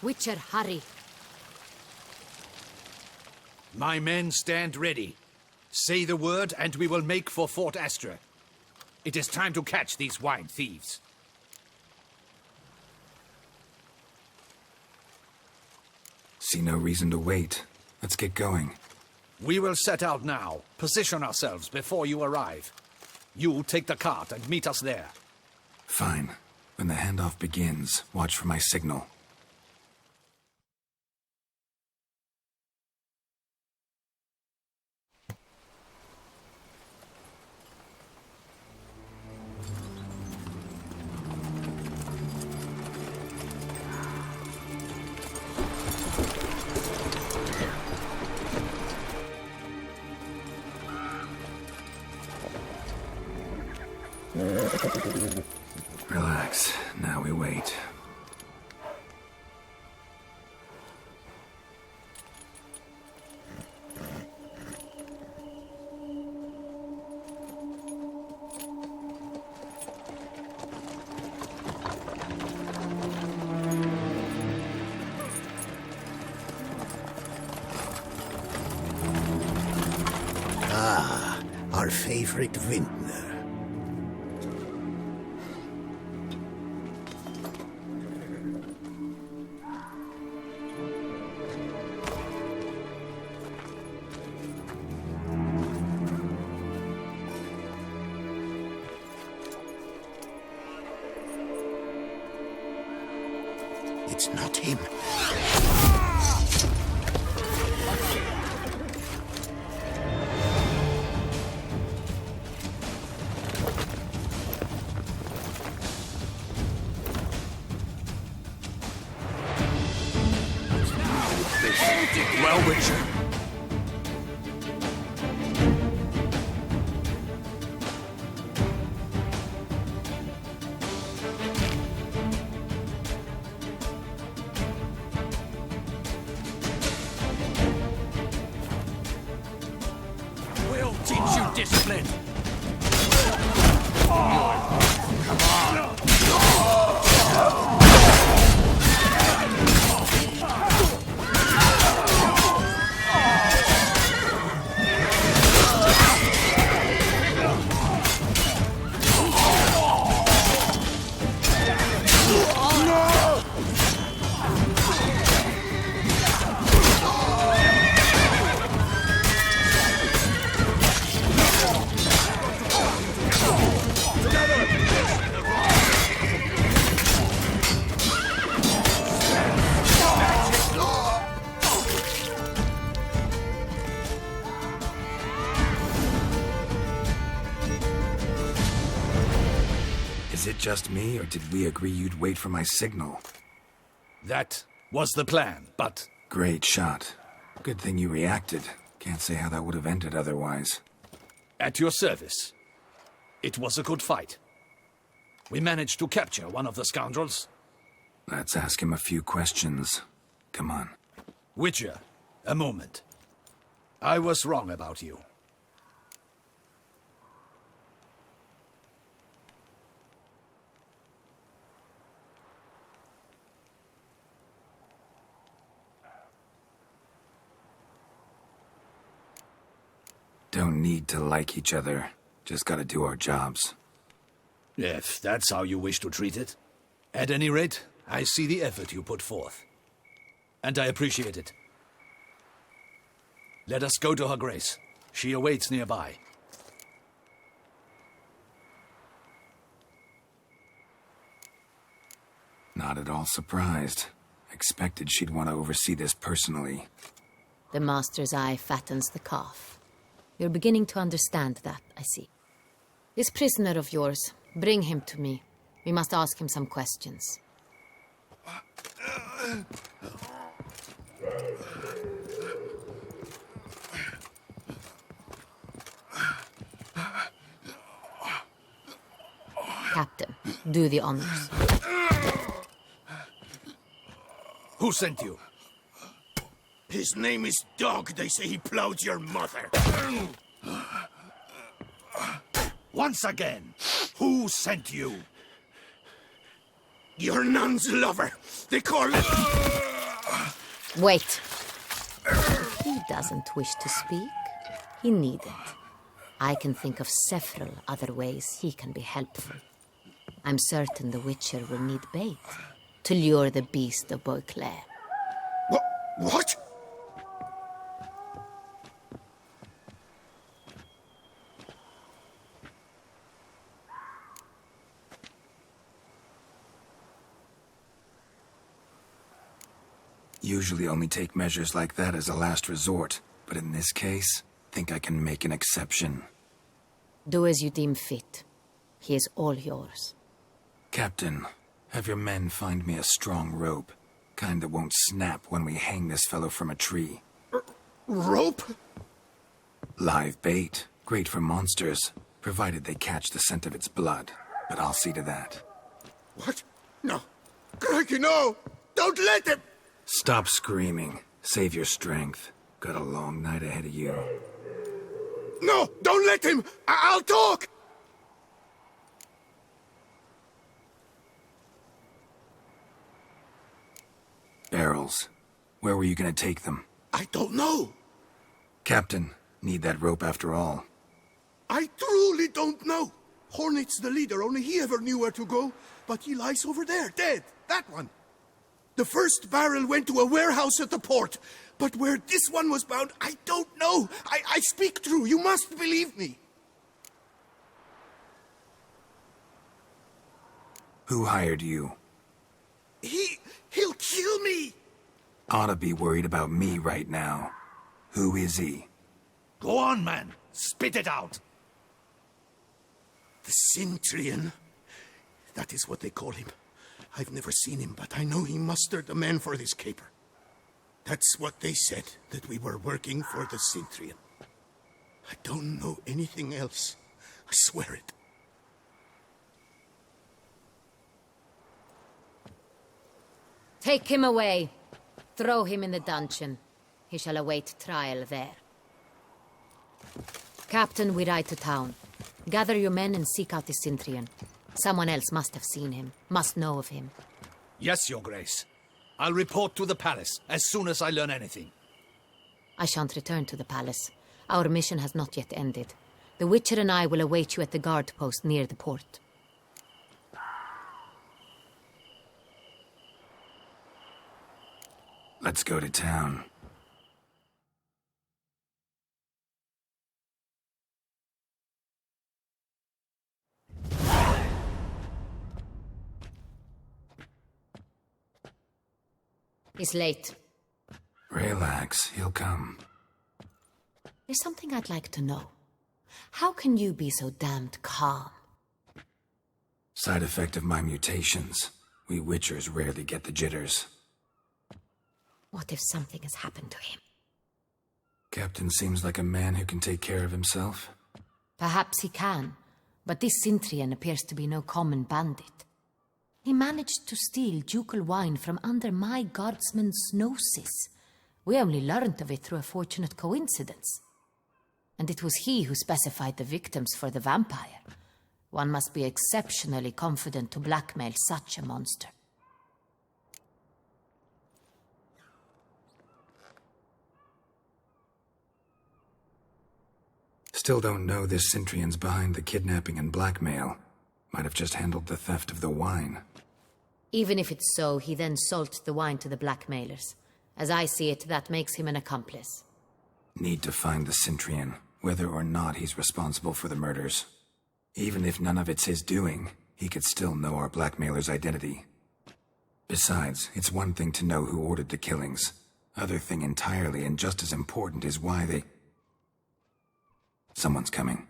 Witcher, hurry. My men stand ready. Say the word, and we will make for Fort Astra. It is time to catch these wine thieves. See no reason to wait. Let's get going. We will set out now. Position ourselves before you arrive. You take the cart and meet us there. Fine. When the handoff begins, watch for my signal. Relax. Now we wait. Ah, our favorite vintner. It's not him. Well, Witcher. We'll teach you discipline. Come on. Is it just me, or did we agree you'd wait for my signal? That was the plan, but... Great shot. Good thing you reacted. Can't say how that would have ended otherwise. At your service. It was a good fight. We managed to capture one of the scoundrels. Let's ask him a few questions. Come on. Witcher, a moment. I was wrong about you. Don't need to like each other. Just gotta do our jobs. If that's how you wish to treat it. At any rate, I see the effort you put forth. And I appreciate it. Let us go to her grace. She awaits nearby. Not at all surprised. Expected she'd want to oversee this personally. The master's eye fattens the calf. You're beginning to understand that, I see. This prisoner of yours, bring him to me. We must ask him some questions. Captain, do the honors. Who sent you? His name is Dog. They say he plowed your mother. Once again, who sent you? Your nun's lover. They call it... Wait. If he doesn't wish to speak, he needn't. I can think of several other ways he can be helpful. I'm certain the Witcher will need bait to lure the beast of Beauclair. What? Usually only take measures like that as a last resort, but in this case, think I can make an exception. Do as you deem fit. He is all yours. Captain, have your men find me a strong rope. Kind that won't snap when we hang this fellow from a tree. Rope? Live bait. Great for monsters, provided they catch the scent of its blood. But I'll see to that. What? No. Crikey, no! Don't let him! Stop screaming. Save your strength. Got a long night ahead of you. No! Don't let him! I'll talk! Barrels. Where were you gonna take them? I don't know. Captain, need that rope after all. I truly don't know. Hornet's the leader, only he ever knew where to go. But he lies over there, dead. That one. The first barrel went to a warehouse at the port. But where this one was bound, I don't know. I speak true. You must believe me. Who hired you? He'll kill me. Ought to be worried about me right now. Who is he? Go on, man. Spit it out. The Cintrian. That is what they call him. I've never seen him, but I know he mustered the men for this caper. That's what they said, that we were working for the Cintrian. I don't know anything else. I swear it. Take him away. Throw him in the dungeon. He shall await trial there. Captain, we ride to town. Gather your men and seek out the Cintrian. Someone else must have seen him, must know of him. Yes, Your Grace. I'll report to the palace as soon as I learn anything. I shan't return to the palace. Our mission has not yet ended. The Witcher and I will await you at the guard post near the port. Let's go to town. It's late. Relax, he'll come. There's something I'd like to know. How can you be so damned calm? Side effect of my mutations. We Witchers rarely get the jitters. What if something has happened to him? Captain seems like a man who can take care of himself. Perhaps he can, but this Cintrian appears to be no common bandit. He managed to steal ducal wine from under my guardsman's noses. We only learned of it through a fortunate coincidence. And it was he who specified the victims for the vampire. One must be exceptionally confident to blackmail such a monster. Still don't know this Cintrian's behind the kidnapping and blackmail. Might have just handled the theft of the wine. Even if it's so, he then sold the wine to the blackmailers. As I see it, that makes him an accomplice. Need to find the Cintrian, whether or not he's responsible for the murders. Even if none of it's his doing, he could still know our blackmailer's identity. Besides, it's one thing to know who ordered the killings. Other thing entirely, and just as important, is why they... Someone's coming.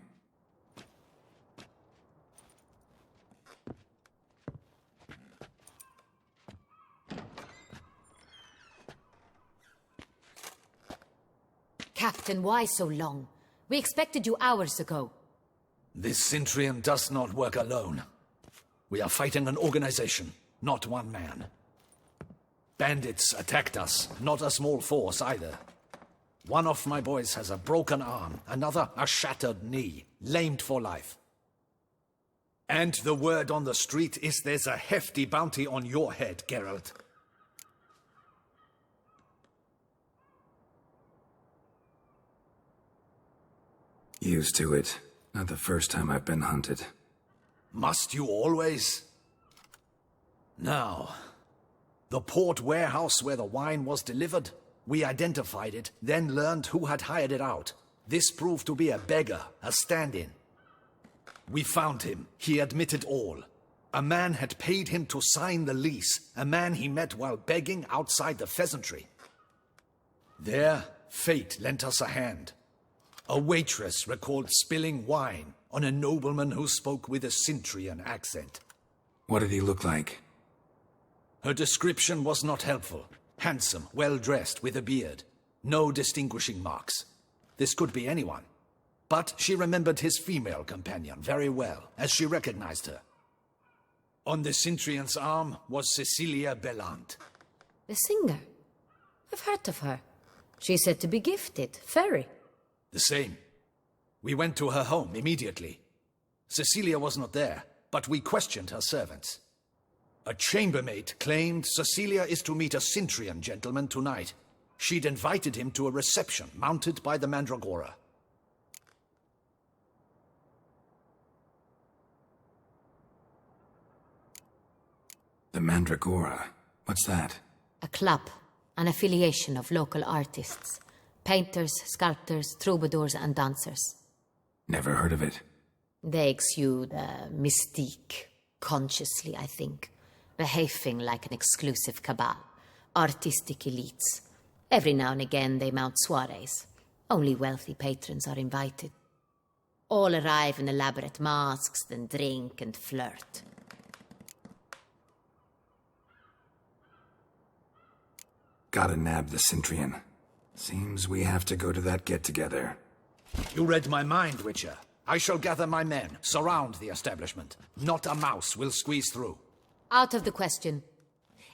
Captain, why so long? We expected you hours ago. This Cintrian does not work alone. We are fighting an organization, not one man. Bandits attacked us, not a small force either. One of my boys has a broken arm, another a shattered knee, lamed for life. And the word on the street is there's a hefty bounty on your head, Geralt. Used to it. Not the first time I've been hunted. Must you always? Now, the port warehouse where the wine was delivered, we identified it, then learned who had hired it out. This proved to be a beggar, a stand-in. We found him. He admitted all. A man had paid him to sign the lease, a man he met while begging outside the pheasantry. There, fate lent us a hand. A waitress recalled spilling wine on a nobleman who spoke with a Cintrian accent. What did he look like? Her description was not helpful. Handsome, well-dressed, with a beard. No distinguishing marks. This could be anyone. But she remembered his female companion very well, as she recognized her. On the Cintrian's arm was Cecilia Bellant. The singer? I've heard of her. She's said to be gifted. Fairy. The same. We went to her home immediately. Cecilia was not there, but we questioned her servants. A chambermaid claimed Cecilia is to meet a Cintrian gentleman tonight. She'd invited him to a reception mounted by the Mandragora. The Mandragora? What's that? A club. An affiliation of local artists. Painters, sculptors, troubadours and dancers. Never heard of it. They exude mystique. Consciously, I think. Behaving like an exclusive cabal. Artistic elites. Every now and again they mount soirees. Only wealthy patrons are invited. All arrive in elaborate masks, then drink and flirt. Gotta nab the Cintrian. Seems we have to go to that get-together. You read my mind, Witcher. I shall gather my men, surround the establishment. Not a mouse will squeeze through. Out of the question.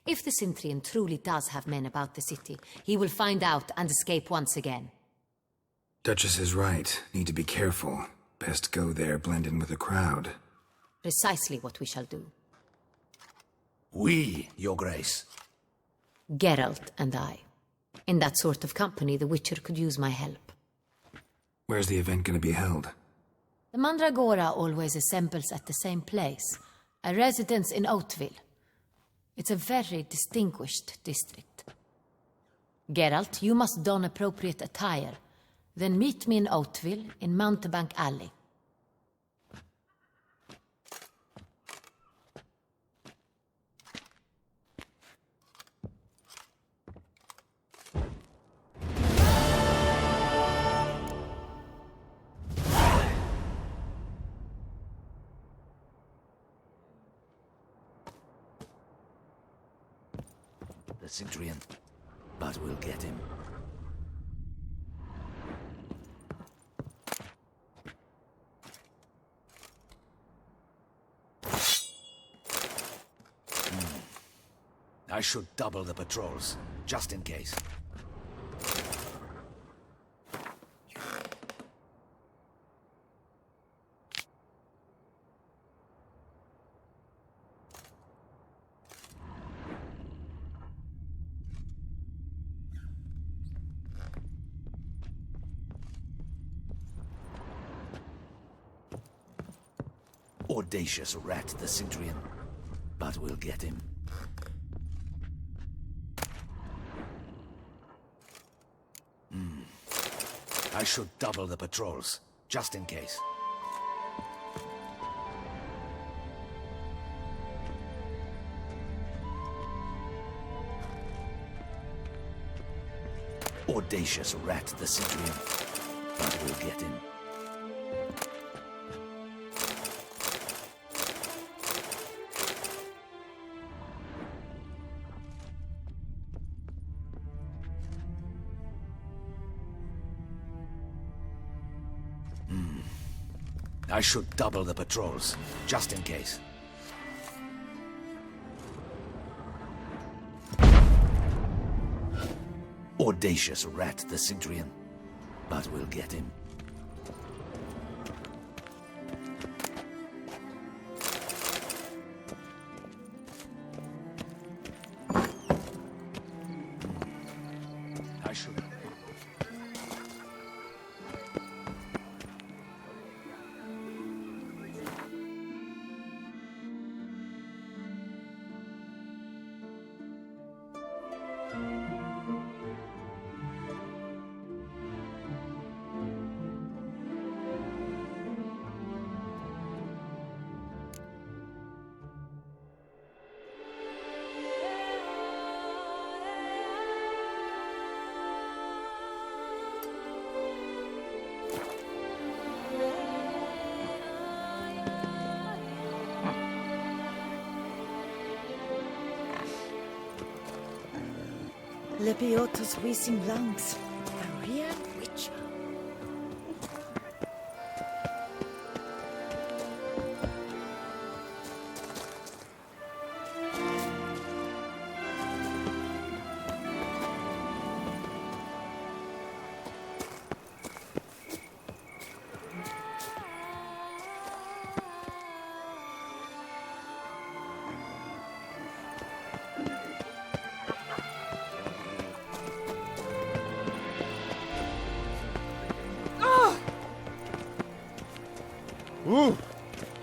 If the Cintrian truly does have men about the city, he will find out and escape once again. Duchess is right. Need to be careful. Best go there, blend in with the crowd. Precisely what we shall do. We, Your Grace. Geralt and I. In that sort of company, the Witcher could use my help. Where's the event gonna be held? The Mandragora always assembles at the same place, a residence in Oatville. It's a very distinguished district. Geralt, you must don appropriate attire. Then meet me in Oatville, in Mountebank Alley. The Cintrian, but we'll get him. I should double the patrols, just in case. Audacious rat, the Cintrian. But we'll get him. I should double the patrols, just in case. Audacious rat, the Cintrian. But we'll get him. I should double the patrols, just in case. Audacious rat, the Cintrian. But we'll get him. I should... Lepiotus wheezing lungs. A real witcher.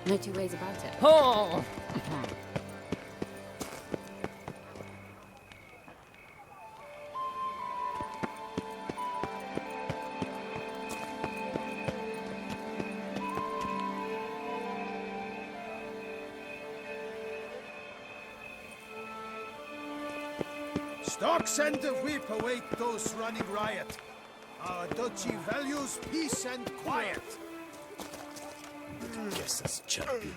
No two ways about it. Oh! Stocks and the whip await those running riot. Our duchy values peace and quiet. Guess that's chirpy.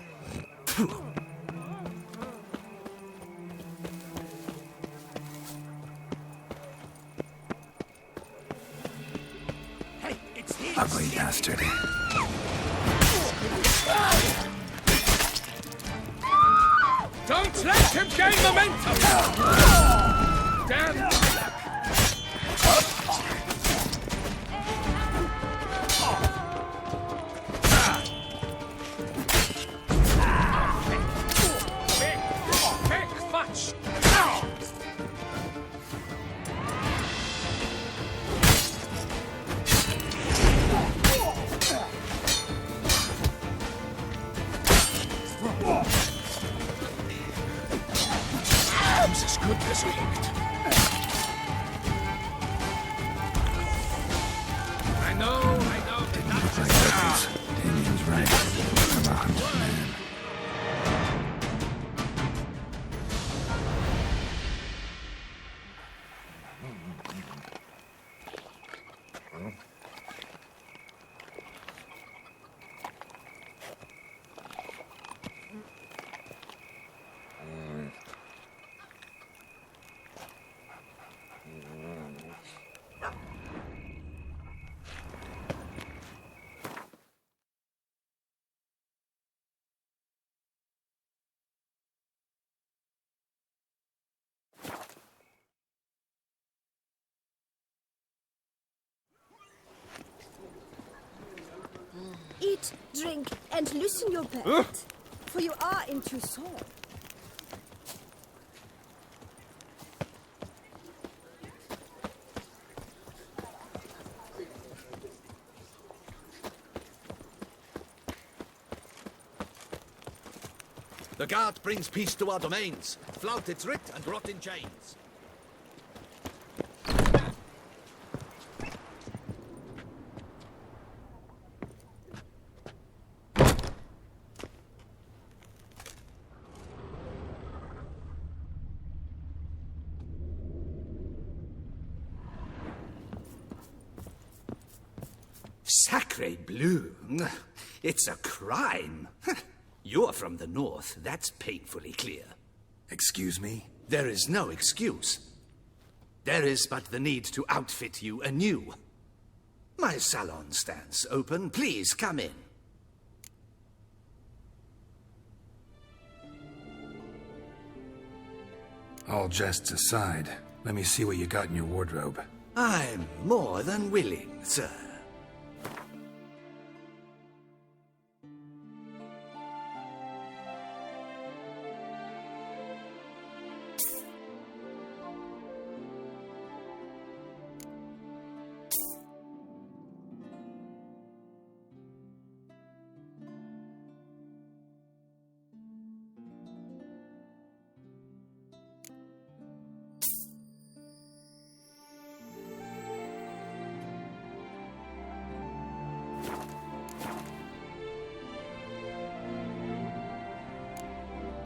Hey, it's him! Ugly bastard. Don't let him gain momentum! Damn! As good as linked. I know. Damien's right. Come on, man. Eat, drink, and loosen your belt, for you are in Toussaint. The guard brings peace to our domains. Flout its writ and rot in chains. Sacre bleu! It's a crime. You're from the north, that's painfully clear. Excuse me? There is no excuse. There is but the need to outfit you anew. My salon stands open. Please come in. All jests aside, let me see what you got in your wardrobe. I'm more than willing, sir.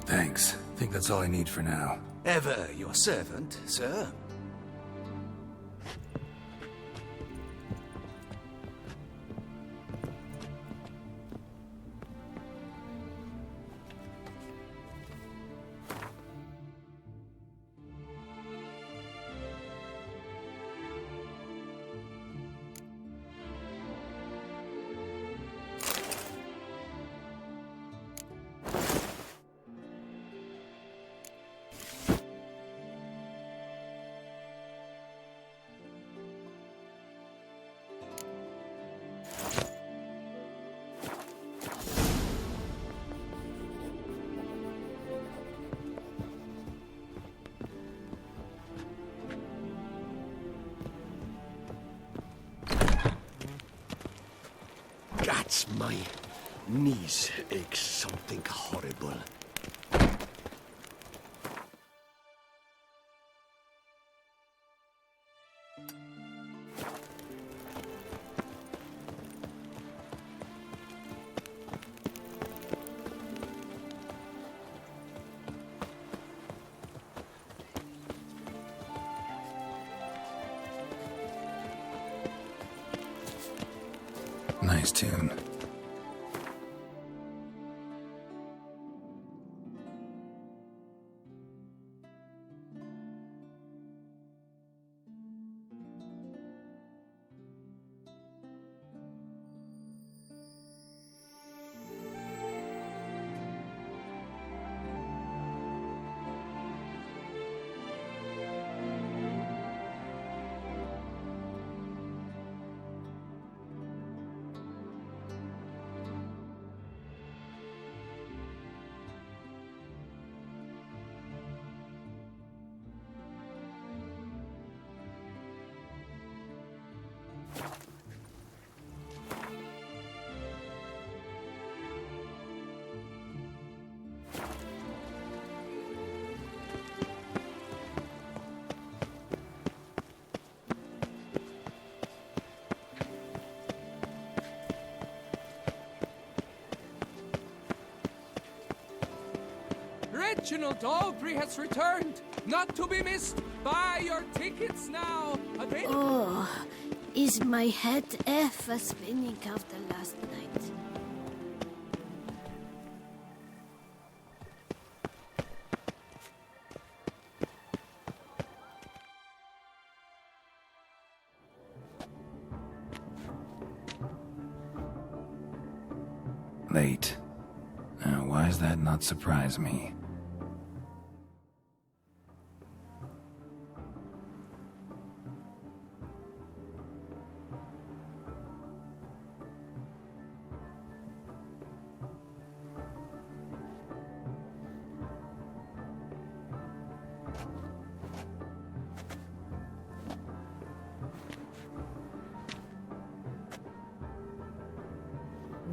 Thanks. Think that's all I need for now. Ever your servant, sir. That's my knees ache something horrible. Nice tune. Reginald Aubrey has returned, not to be missed. Buy your tickets now. Oh, is my head ever spinning after last night? Late. Now, why does that not surprise me?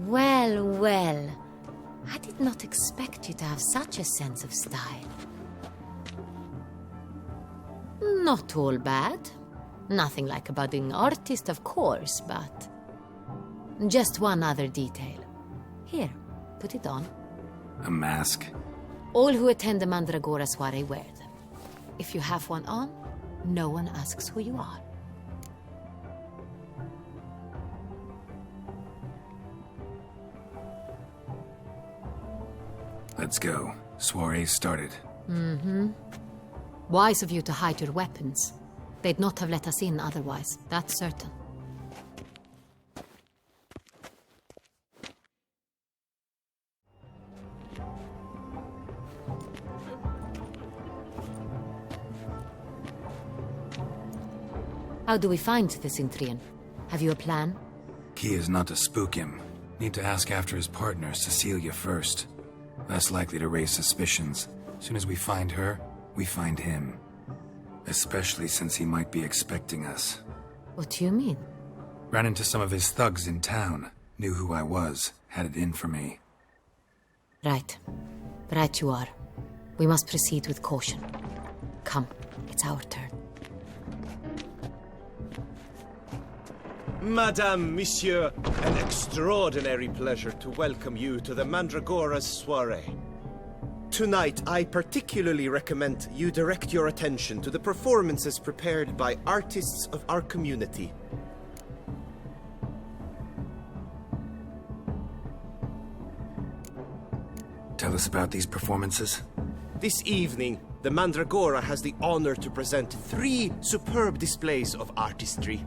Well, well. I did not expect you to have such a sense of style. Not all bad. Nothing like a budding artist, of course, but... just one other detail. Here, put it on. A mask? All who attend the Mandragora soiree wear them. If you have one on, no one asks who you are. Let's go. Soiree started. Wise of you to hide your weapons. They'd not have let us in otherwise, that's certain. How do we find the Cintrian? Have you a plan? Key is not to spook him. Need to ask after his partner, Cecilia, first. Less likely to raise suspicions. Soon as we find her, we find him. Especially since he might be expecting us. What do you mean? Ran into some of his thugs in town. Knew who I was. Had it in for me. Right. Right you are. We must proceed with caution. Come, it's our turn. Madame, Monsieur, an extraordinary pleasure to welcome you to the Mandragora's soiree. Tonight, I particularly recommend you direct your attention to the performances prepared by artists of our community. Tell us about these performances. This evening, the Mandragora has the honor to present 3 superb displays of artistry.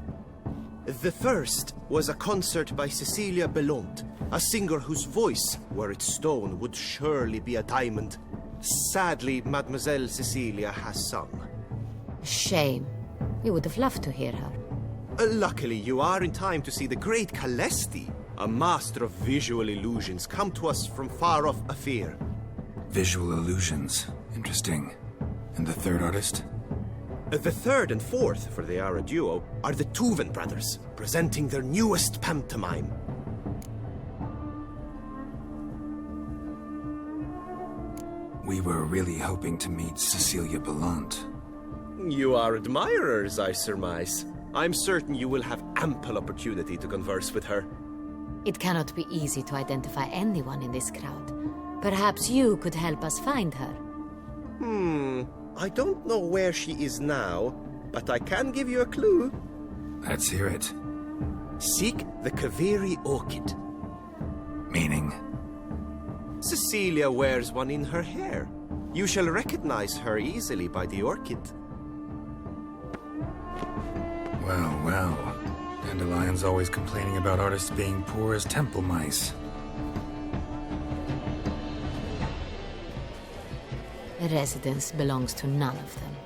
The first was a concert by Cecilia Belont, a singer whose voice, were it stone, would surely be a diamond. Sadly, Mademoiselle Cecilia has sung. Shame. We would have loved to hear her. Luckily, you are in time to see the great Calesti, a master of visual illusions, come to us from far off Afir. Visual illusions. Interesting. And the third artist? The third and fourth, for they are a duo, are the Tuven brothers, presenting their newest pantomime. We were really hoping to meet Cecilia Blod. You are admirers, I surmise. I'm certain you will have ample opportunity to converse with her. It cannot be easy to identify anyone in this crowd. Perhaps you could help us find her. I don't know where she is now, but I can give you a clue. Let's hear it. Seek the Kaviri orchid. Meaning? Cecilia wears one in her hair. You shall recognize her easily by the orchid. Well, well. Dandelion's always complaining about artists being poor as temple mice. The residence belongs to none of them.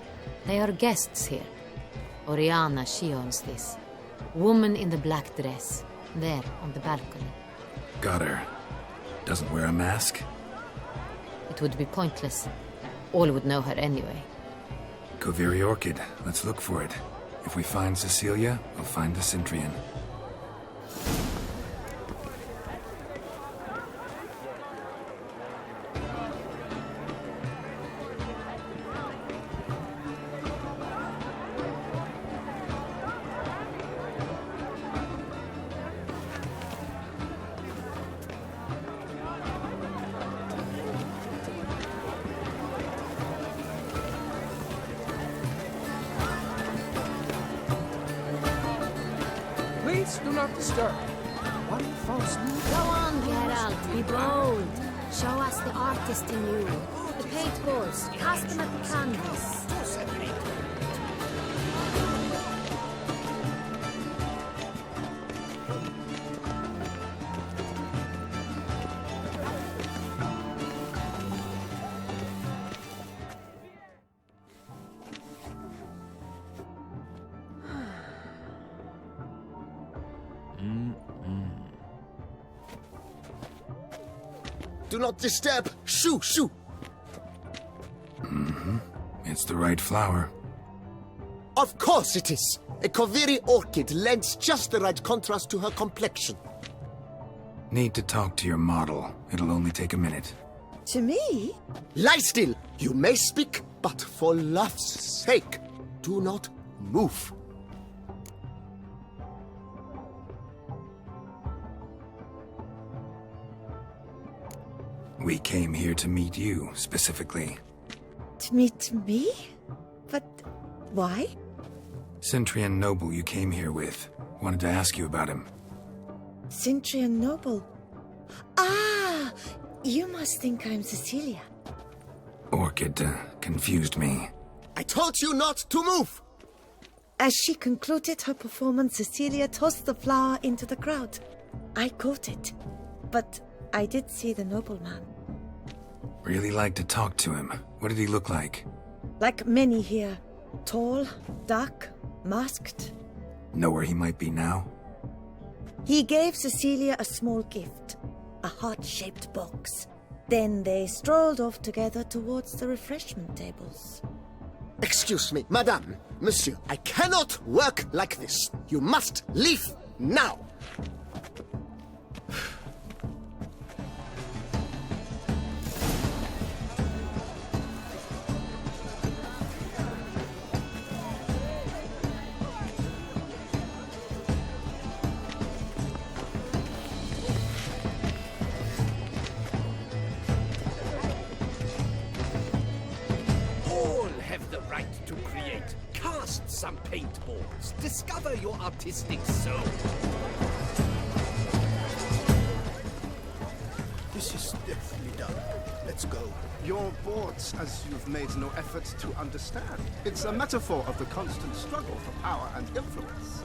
They are guests here. Oriana, she owns this. Woman in the black dress, there on the balcony. Got her. Doesn't wear a mask? It would be pointless. All would know her anyway. Kaviri orchid. Let's look for it. If we find Cecilia, we'll find the Cintrian. Please do not disturb. One false move. Go on, Geralt, be bold. Show us the artist in you. The paint balls, cast them at the canvas. Do not disturb! Shoo, shoo! It's the right flower. Of course it is! A Kaviri orchid lends just the right contrast to her complexion. Need to talk to your model. It'll only take a minute. To me? Lie still! You may speak, but for love's sake, do not move. We came here to meet you, specifically. To meet me? But why? Cintrian noble you came here with. Wanted to ask you about him. Cintrian noble. Ah! You must think I'm Cecilia. Orchid confused me. I told you not to move! As she concluded her performance, Cecilia tossed the flower into the crowd. I caught it, but I did see the nobleman. Really like to talk to him. What did he look like? Like many here. Tall, dark, masked. Know where he might be now? He gave Cecilia a small gift, a heart-shaped box. Then they strolled off together towards the refreshment tables. Excuse me, madame, monsieur, I cannot work like this. You must leave now! Some paintballs. Discover your artistic soul. This is definitely done. Let's go. You're bored as you've made no effort to understand. It's a metaphor of the constant struggle for power and influence.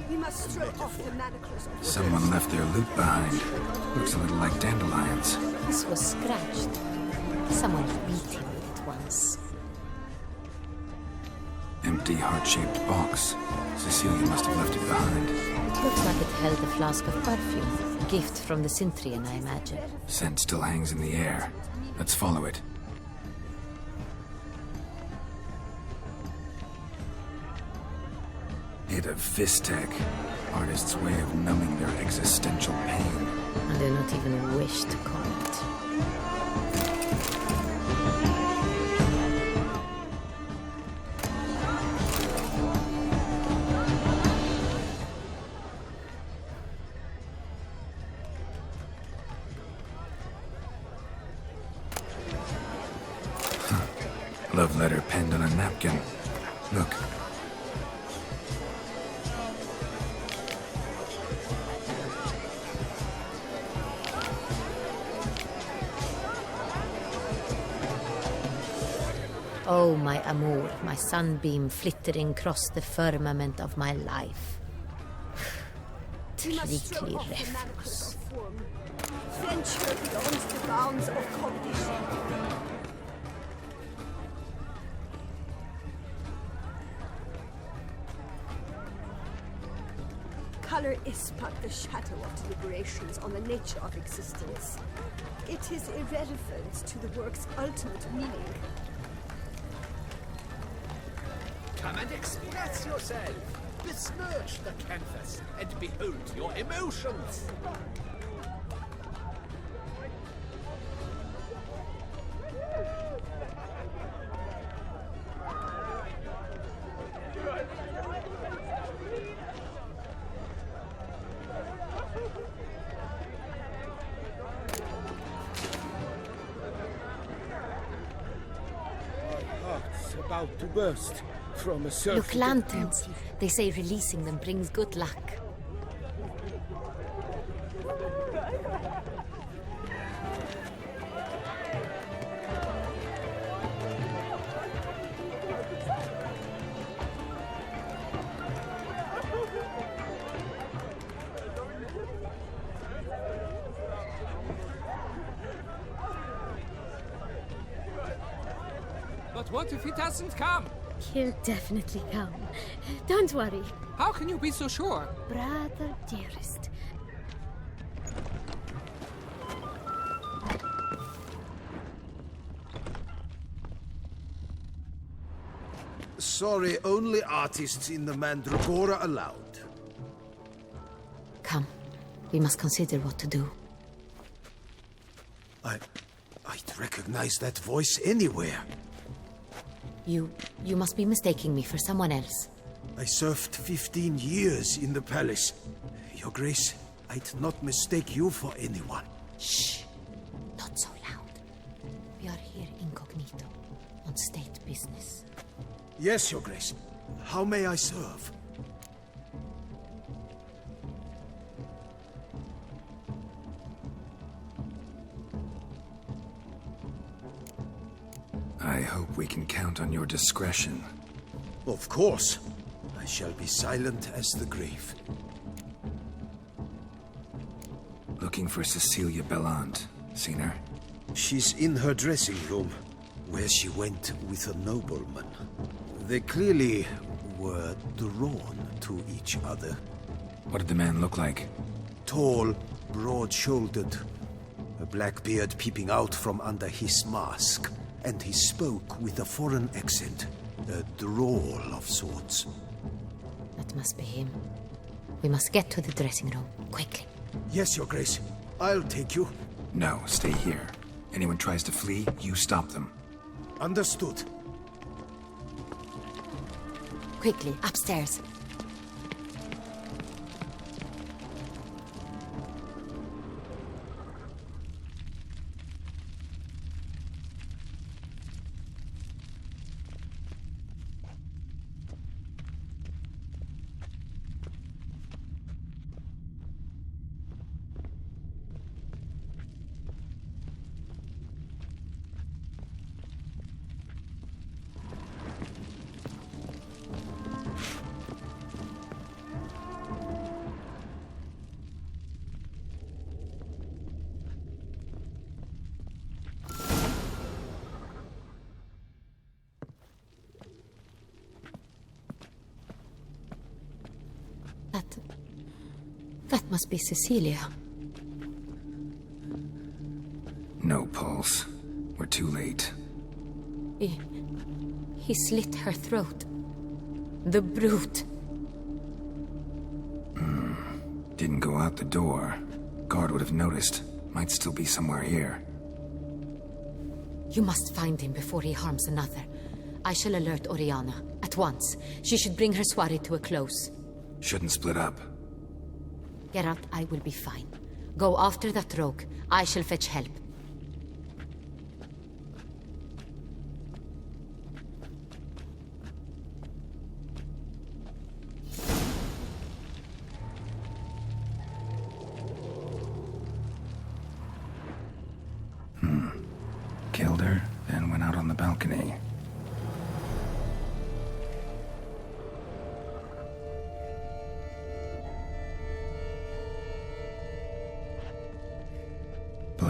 We must throw off the manacles of Someone left their loot behind. Looks a little like dandelions. This was scratched. Someone beat him with it once. Empty heart-shaped box. Cecilia must have left it behind. It looks like it held a flask of perfume. A gift from the Cintrian, I imagine. Scent still hangs in the air. Let's follow it. Hit of Vistek. Artist's way of numbing their existential pain. I do not even wish to comment. penned on a napkin. Look. Oh, my amour, my sunbeam flittering across the firmament of my life. We must throw Trickly off the refuse. manacles of form. Venture beyond the bounds of competition. Color is but the shadow of deliberations on the nature of existence. It is irrelevant to the work's ultimate meaning. Come and express yourself. Besmirch the canvas and behold your emotions. Heart's about to burst from a surfeit Look, of lanterns. beauty. They say releasing them brings good luck. But what if he doesn't come? He'll definitely come. Don't worry. How can you be so sure? Brother dearest. Sorry, only artists in the Mandragora allowed. Come, we must consider what to do. I'd recognize that voice anywhere. You must be mistaking me for someone else. I served 15 years in the palace. Your Grace, I'd not mistake you for anyone. Shh! Not so loud. We are here incognito, on state business. Yes, Your Grace. How may I serve? I hope we can count on your discretion. Of course. I shall be silent as the grave. Looking for Cecilia Bellant. Seen her? She's in her dressing room, where she went with a nobleman. They clearly were drawn to each other. What did the man look like? Tall, broad-shouldered, a black beard peeping out from under his mask, and he spoke with a foreign accent, a drawl of sorts. That must be him. We must get to the dressing room, quickly. Yes, Your Grace. I'll take you. No, stay here. Anyone tries to flee, you stop them. Understood. Quickly, upstairs. That must be Cecilia. No pulse. We're too late. He slit her throat. The brute. Didn't go out the door. Guard would have noticed. Might still be somewhere here. You must find him before he harms another. I shall alert Oriana. At once. She should bring her soiree to a close. Shouldn't split up. Geralt, I will be fine. Go after that rogue. I shall fetch help.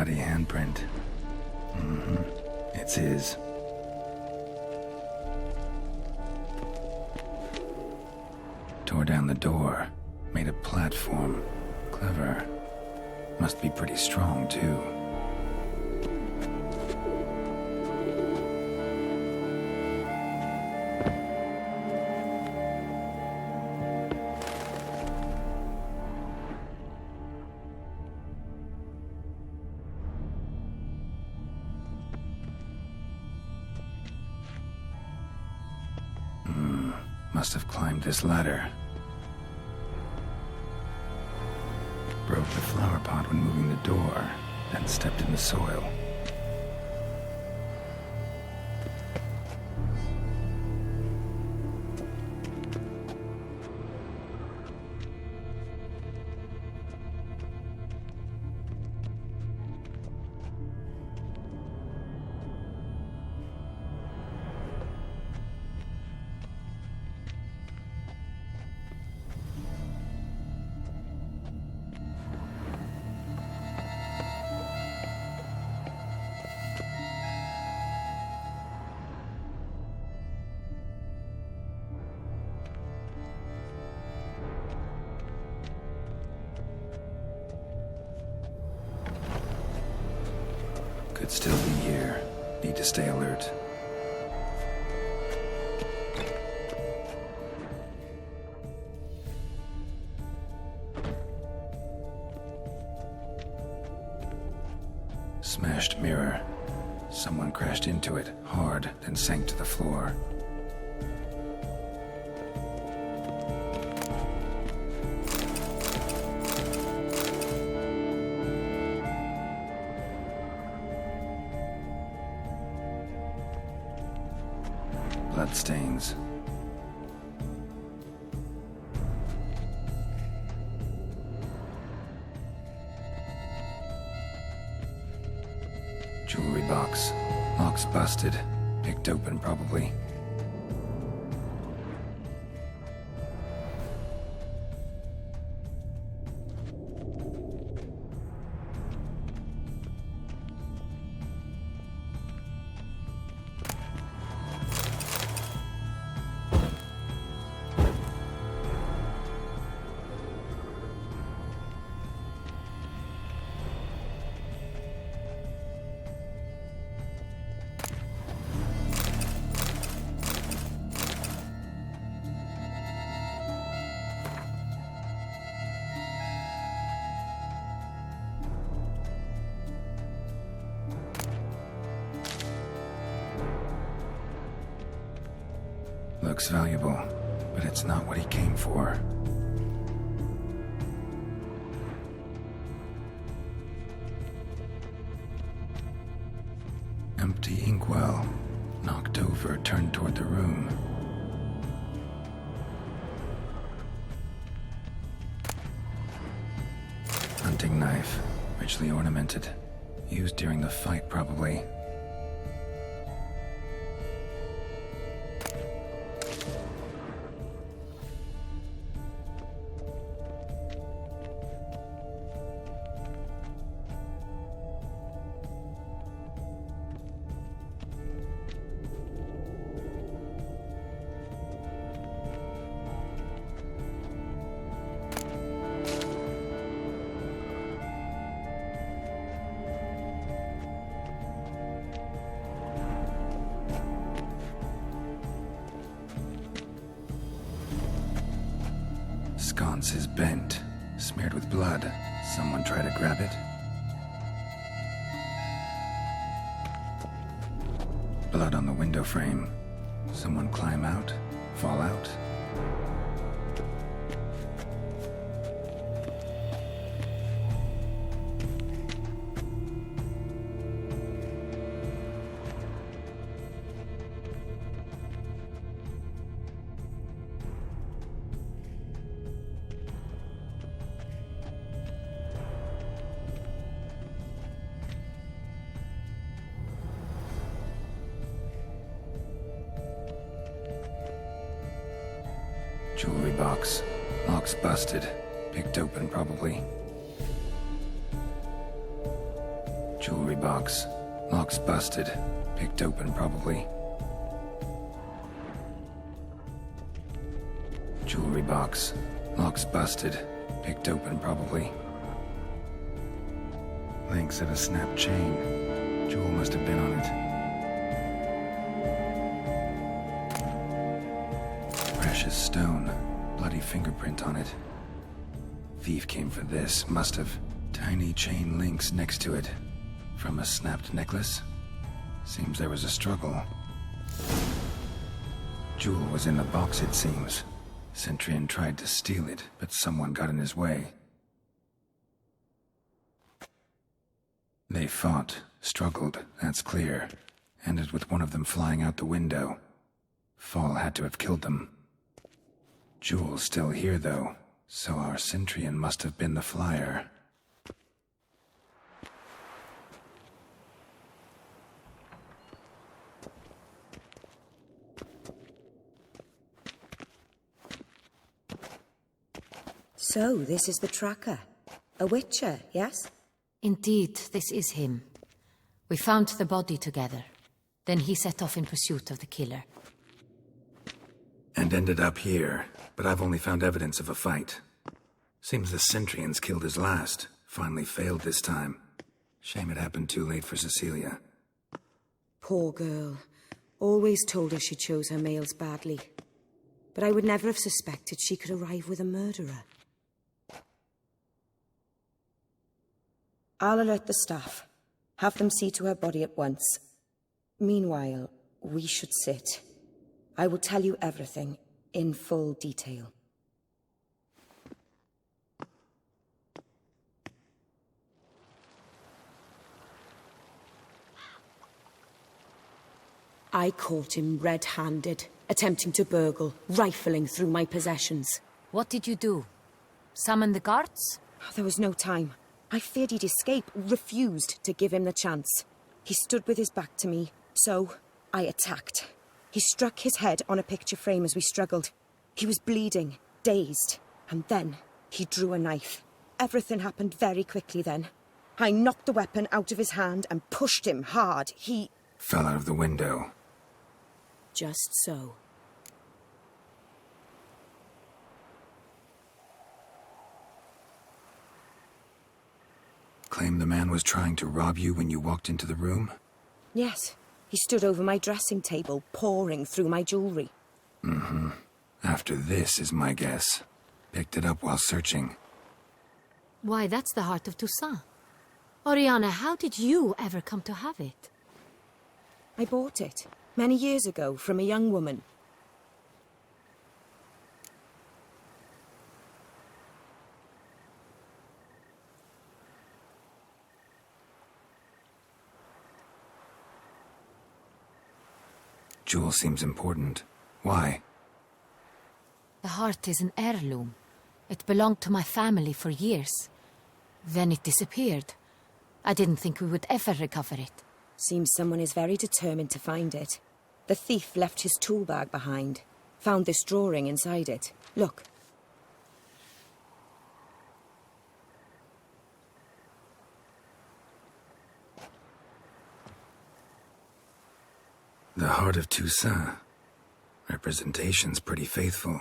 bloody handprint. It's his. Tore down the door. Made a platform. Clever. Must be pretty strong, too. Must have climbed this ladder. Broke the flower pot when moving the door, then stepped in the soil. Could still be here. Need to stay alert. Smashed mirror. Someone crashed into it, hard, then sank to the floor. Bloodstains. Jewelry box. Lock's busted. Picked open, probably. Looks valuable, but it's not what he came for. Empty inkwell. Knocked over, turned toward the room. Hunting knife, richly ornamented. Used during the fight, probably. Sconce is bent, smeared with blood. Someone try to grab it? Blood on the window frame. Someone climb out? Fall out? Jewelry box. Lock's busted. Picked open, probably. Jewelry box. Lock's busted. Picked open, probably. Jewelry box. Lock's busted. Picked open, probably. Links of a snapped chain. Jewel must have been on it. Precious stone. Bloody fingerprint on it. Thief came for this. Must have. Tiny chain links next to it. From a snapped necklace? Seems there was a struggle. Jewel was in the box, it seems. Cintrian tried to steal it, but someone got in his way. They fought, struggled, that's clear. Ended with one of them flying out the window. Fall had to have killed them. Jewel's still here, though, so our Cintrian must have been the flyer. So, this is the tracker. A witcher, yes? Indeed, this is him. We found the body together. Then he set off in pursuit of the killer. And ended up here, but I've only found evidence of a fight. Seems the Cintrians killed his last. Finally failed this time. Shame it happened too late for Cecilia. Poor girl. Always told her she chose her males badly. But I would never have suspected she could arrive with a murderer. I'll alert the staff. Have them see to her body at once. Meanwhile, we should sit. I will tell you everything, in full detail. I caught him red-handed, attempting to burgle, rifling through my possessions. What did you do? Summon the guards? There was no time. I feared he'd escape, refused to give him the chance. He stood with his back to me, so I attacked. He struck his head on a picture frame as we struggled. He was bleeding, dazed, and then he drew a knife. Everything happened very quickly then. I knocked the weapon out of his hand and pushed him hard. He fell out of the window. Just so. Claim the man was trying to rob you when you walked into the room? Yes. He stood over my dressing table, pouring through my jewelry. Mm-hmm. After this is my guess. Picked it up while searching. Why, that's the heart of Toussaint. Oriana, how did you ever come to have it? I bought it, many years ago, from a young woman. Jewel seems important. Why? The heart is an heirloom. It belonged to my family for years. Then it disappeared. I didn't think we would ever recover it. Seems someone is very determined to find it. The thief left his tool bag behind. Found this drawing inside it. Look. The heart of Toussaint. Representation's pretty faithful.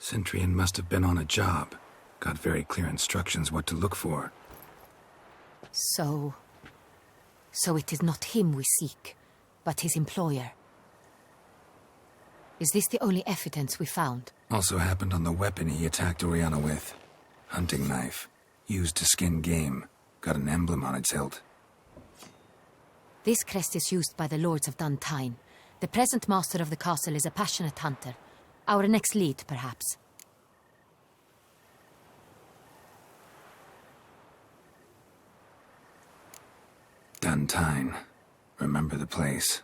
Cintrian must have been on a job. Got very clear instructions what to look for. So it is not him we seek, but his employer. Is this the only evidence we found? Also happened on the weapon he attacked Oriana with. Hunting knife. Used to skin game. Got an emblem on its hilt. This crest is used by the lords of Duntine. The present master of the castle is a passionate hunter. Our next lead, perhaps. Duntine. Remember the place.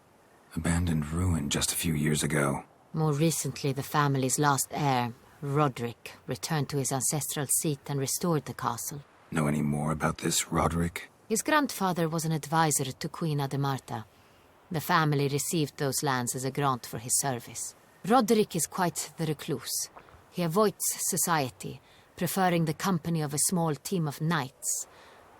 Abandoned ruin just a few years ago. More recently, the family's last heir, Roderick, returned to his ancestral seat and restored the castle. Know any more about this Roderick? His grandfather was an advisor to Queen Ademarta. The family received those lands as a grant for his service. Roderick is quite the recluse. He avoids society, preferring the company of a small team of knights.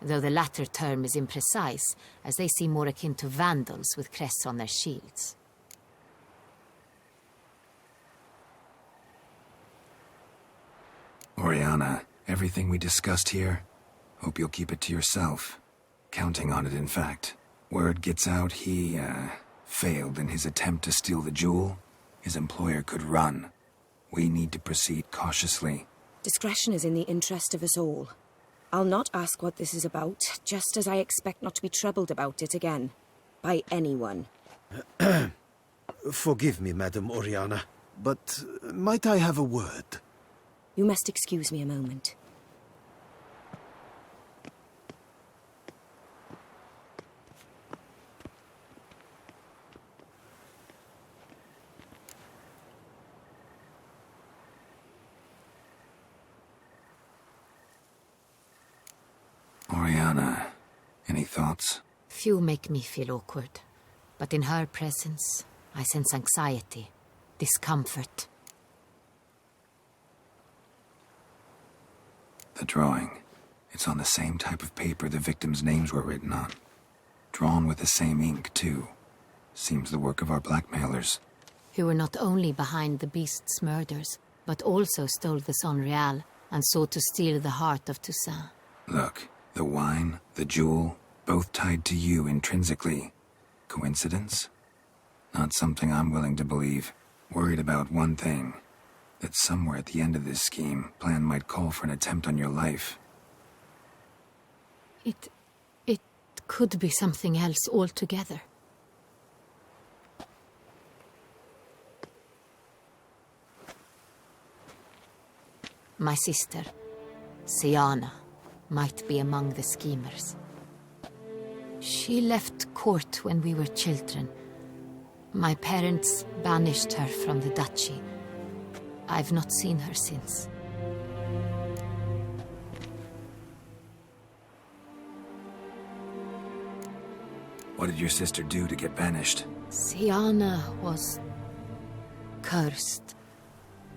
though the latter term is imprecise, as they seem more akin to vandals with crests on their shields. Oriana, everything we discussed here, hope you'll keep it to yourself. Counting on it, in fact. Word gets out he, failed in his attempt to steal the jewel. His employer could run. We need to proceed cautiously. Discretion is in the interest of us all. I'll not ask what this is about, just as I expect not to be troubled about it again. By anyone. Forgive me, Madam Oriana, but might I have a word? You must excuse me a moment. Oriana, any thoughts? Few make me feel awkward, but in her presence, I sense anxiety, discomfort. The drawing. It's on the same type of paper the victims' names were written on. Drawn with the same ink, too. Seems the work of our blackmailers. Who were not only behind the beast's murders, but also stole the Son Real and sought to steal the heart of Toussaint. Look, the wine, the jewel, both tied to you intrinsically. Coincidence? Not something I'm willing to believe. Worried about one thing. That somewhere at the end of this scheme, plan might call for an attempt on your life. It could be something else altogether. My sister, Siana, might be among the schemers. She left court when we were children. My parents banished her from the duchy. I've not seen her since. What did your sister do to get banished? Siana was cursed.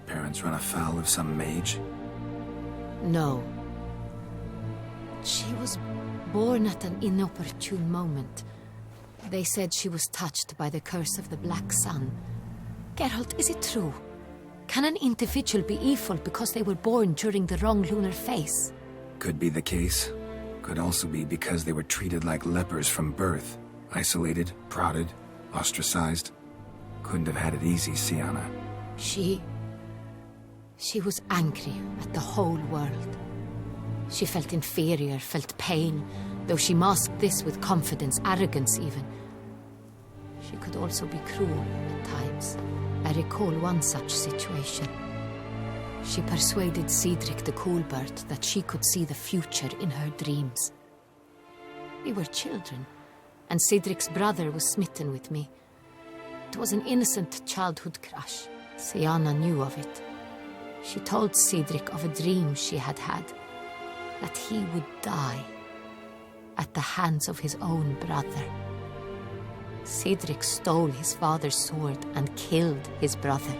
Parents run afoul of some mage? No. She was born at an inopportune moment. They said she was touched by the curse of the Black Sun. Geralt, is it true? Can an individual be evil because they were born during the wrong lunar phase? Could be the case. Could also be because they were treated like lepers from birth. Isolated, prodded, ostracized. Couldn't have had it easy, Siana. She was angry at the whole world. She felt inferior, felt pain, though she masked this with confidence, arrogance even. She could also be cruel at times. I recall one such situation. She persuaded Cedric the Coolbird that she could see the future in her dreams. We were children, and Cedric's brother was smitten with me. It was an innocent childhood crush. Siana knew of it. She told Cedric of a dream she had had, that he would die at the hands of his own brother. Cedric stole his father's sword and killed his brother.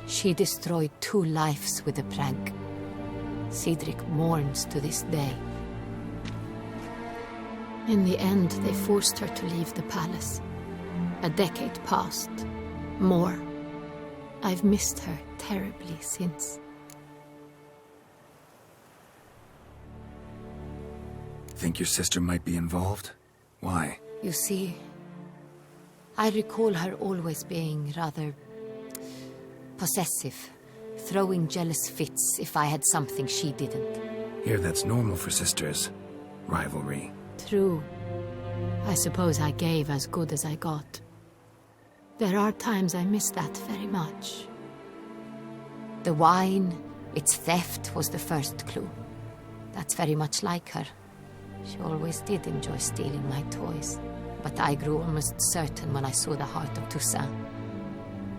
She destroyed 2 lives with a prank. Cedric mourns to this day. In the end, they forced her to leave the palace. A decade passed. More. I've missed her terribly since. Think your sister might be involved? Why? You see, I recall her always being rather possessive, throwing jealous fits if I had something she didn't. Here, that's normal for sisters. Rivalry. True. I suppose I gave as good as I got. There are times I miss that very much. The wine, its theft, was the first clue. That's very much like her. She always did enjoy stealing my toys, but I grew almost certain when I saw the heart of Toussaint.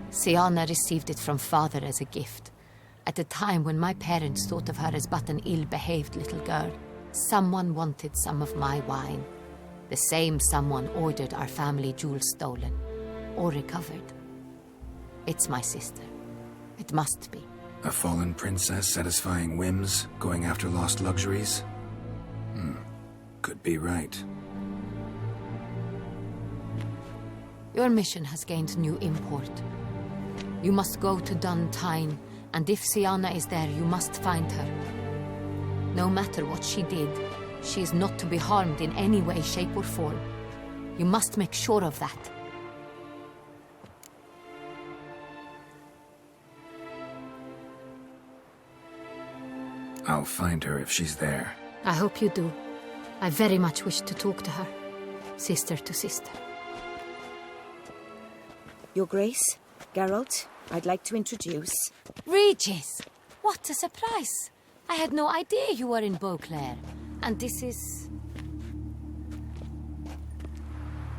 Siana received it from father as a gift. At a time when my parents thought of her as but an ill-behaved little girl, someone wanted some of my wine. The same someone ordered our family jewels stolen, or recovered. It's my sister. It must be. A fallen princess satisfying whims, going after lost luxuries? Could be right. Your mission has gained new import. You must go to Dun Tyne, and if Sianna is there, you must find her. No matter what she did, she is not to be harmed in any way, shape, or form. You must make sure of that. I'll find her if she's there. I hope you do. I very much wish to talk to her. Sister to sister. Your Grace, Geralt, I'd like to introduce... Regis! What a surprise! I had no idea you were in Beauclair. And this is...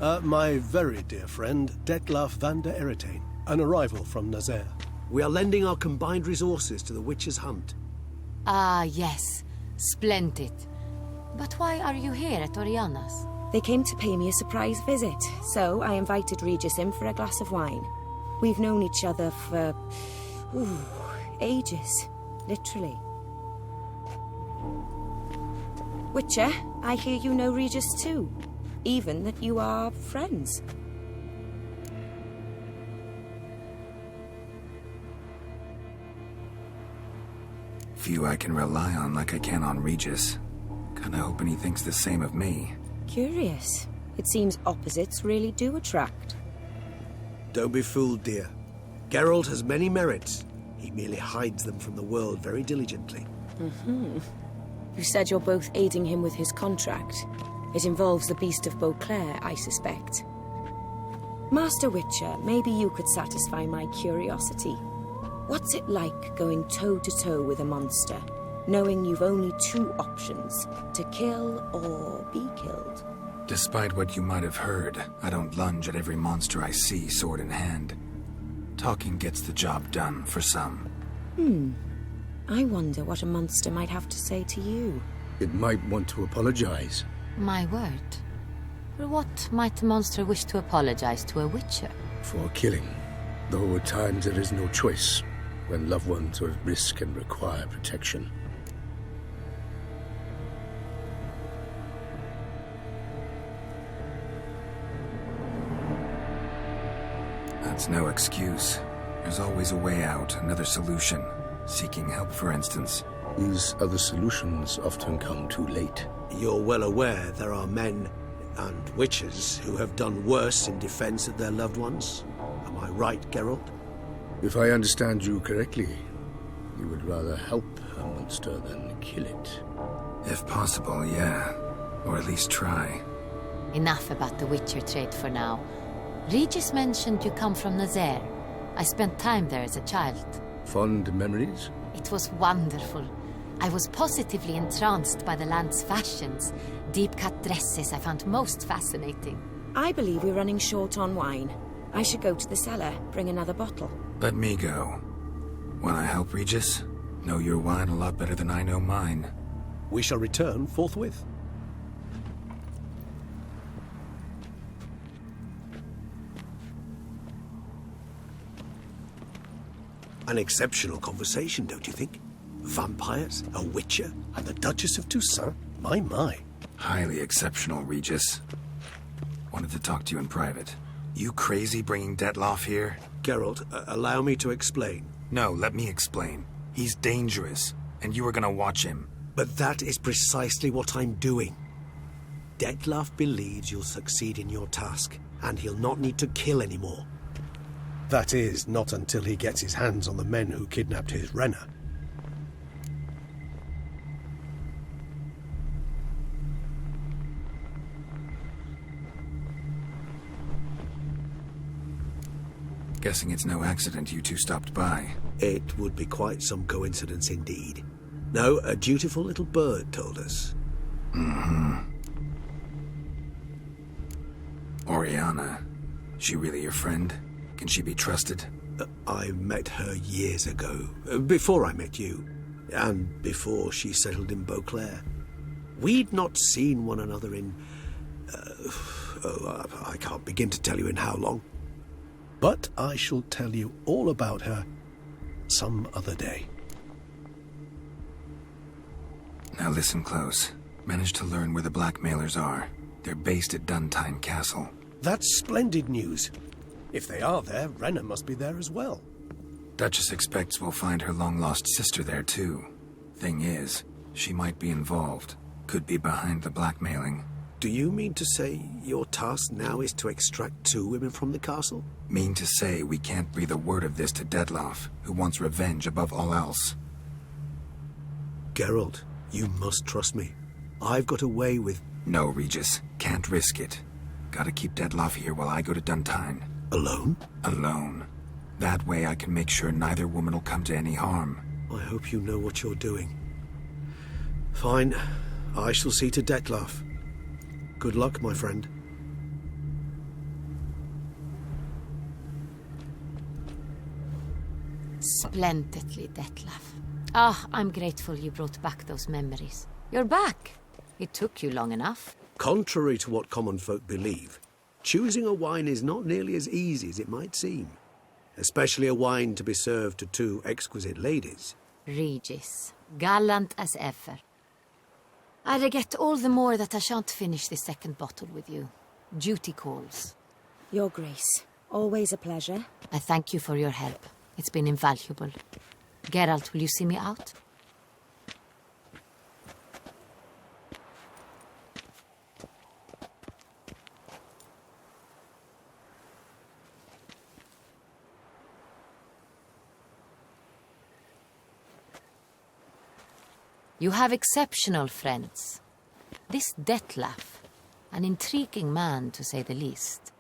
My very dear friend, Detlaf van der Eretain, an arrival from Nazaire. We are lending our combined resources to the Witch's Hunt. Ah, yes. Splendid. But why are you here at Oriana's? They came to pay me a surprise visit, so I invited Regis in for a glass of wine. We've known each other for... ages. Literally. Witcher, I hear you know Regis too. Even that you are friends. Few I can rely on like I can on Regis. Kinda hoping he thinks the same of me. Curious. It seems opposites really do attract. Don't be fooled, dear. Geralt has many merits. He merely hides them from the world very diligently. You said you're both aiding him with his contract. It involves the Beast of Beauclair, I suspect. Master Witcher, maybe you could satisfy my curiosity. What's it like going toe-to-toe with a monster, knowing you've only two options, to kill or be killed? Despite what you might have heard, I don't lunge at every monster I see sword in hand. Talking gets the job done, for some. I wonder what a monster might have to say to you. It might want to apologize. My word. For what might a monster wish to apologize to a witcher? For killing. Though at times there is no choice, when loved ones are at risk and require protection. That's no excuse. There's always a way out, another solution. Seeking help, for instance. These other solutions often come too late. You're well aware there are men and witches who have done worse in defense of their loved ones. Am I right, Geralt? If I understand you correctly, you would rather help a monster than kill it. If possible, yeah. Or at least try. Enough about the witcher trade for now. Regis mentioned you come from Nazaire. I spent time there as a child. Fond memories? It was wonderful. I was positively entranced by the land's fashions. Deep-cut dresses I found most fascinating. I believe we're running short on wine. I should go to the cellar, bring another bottle. Let me go. Wanna help, Regis? Know your wine a lot better than I know mine. We shall return forthwith. An exceptional conversation, don't you think? Vampires, a witcher, and the Duchess of Toussaint? My. Highly exceptional, Regis. Wanted to talk to you in private. You crazy bringing Detlaf here? Geralt, allow me to explain. No, let me explain. He's dangerous, and you are gonna watch him. But that is precisely what I'm doing. Detlaf believes you'll succeed in your task, and he'll not need to kill anymore. That is, not until he gets his hands on the men who kidnapped his Renner. Guessing it's no accident you two stopped by. It would be quite some coincidence indeed. No, a dutiful little bird told us. Oriana. She really your friend? Can she be trusted? I met her years ago, before I met you, and before she settled in Beauclair. We'd not seen one another in... I can't begin to tell you in how long. But I shall tell you all about her some other day. Now listen close. Managed to learn where the blackmailers are. They're based at Duntine Castle. That's splendid news. If they are there, Renna must be there as well. Duchess expects we'll find her long-lost sister there, too. Thing is, she might be involved. Could be behind the blackmailing. Do you mean to say your task now is to extract 2 women from the castle? Mean to say we can't breathe a word of this to Dettlaff, who wants revenge above all else. Geralt, you must trust me. I've got away with... No, Regis. Can't risk it. Gotta keep Dettlaff here while I go to Duntine. Alone? Alone. That way I can make sure neither woman will come to any harm. I hope you know what you're doing. Fine. I shall see to Dettlaff. Good luck, my friend. Splendidly, Dettlaff. Ah, I'm grateful you brought back those memories. You're back. It took you long enough. Contrary to what common folk believe, choosing a wine is not nearly as easy as it might seem. Especially a wine to be served to 2 exquisite ladies. Regis, gallant as ever. I regret all the more that I shan't finish the 2nd bottle with you. Duty calls. Your Grace, always a pleasure. I thank you for your help. It's been invaluable. Geralt, will you see me out? You have exceptional friends. This Dettlaff, an intriguing man to say the least.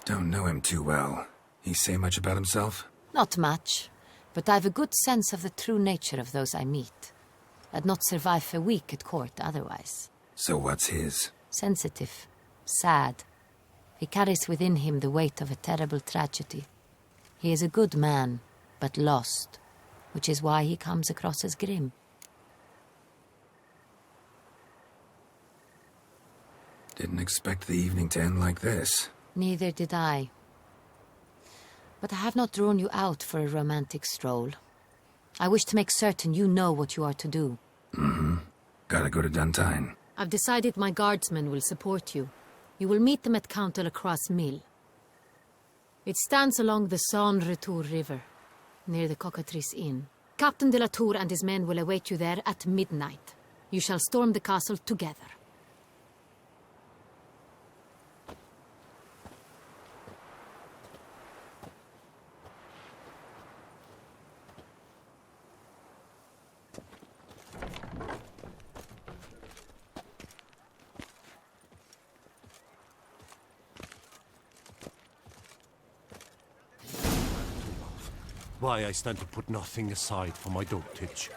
Don't know him too well. He say much about himself? Not much, but I've a good sense of the true nature of those I meet. I'd not survive a week at court otherwise. So what's his? Sensitive. Sad. He carries within him the weight of a terrible tragedy. He is a good man, but lost, which is why he comes across as grim. Didn't expect the evening to end like this. Neither did I. But I have not drawn you out for a romantic stroll. I wish to make certain you know what you are to do. Mm-hmm. Gotta go to Duntine. I've decided my guardsmen will support you. You will meet them at Count de la Croix's mill. It stands along the Saône-Retour River, near the Cockatrice Inn. Captain de la Tour and his men will await you there at midnight. You shall storm the castle together. Why I stand to put nothing aside for my dotage.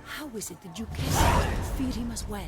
How is it that you can fear him as well?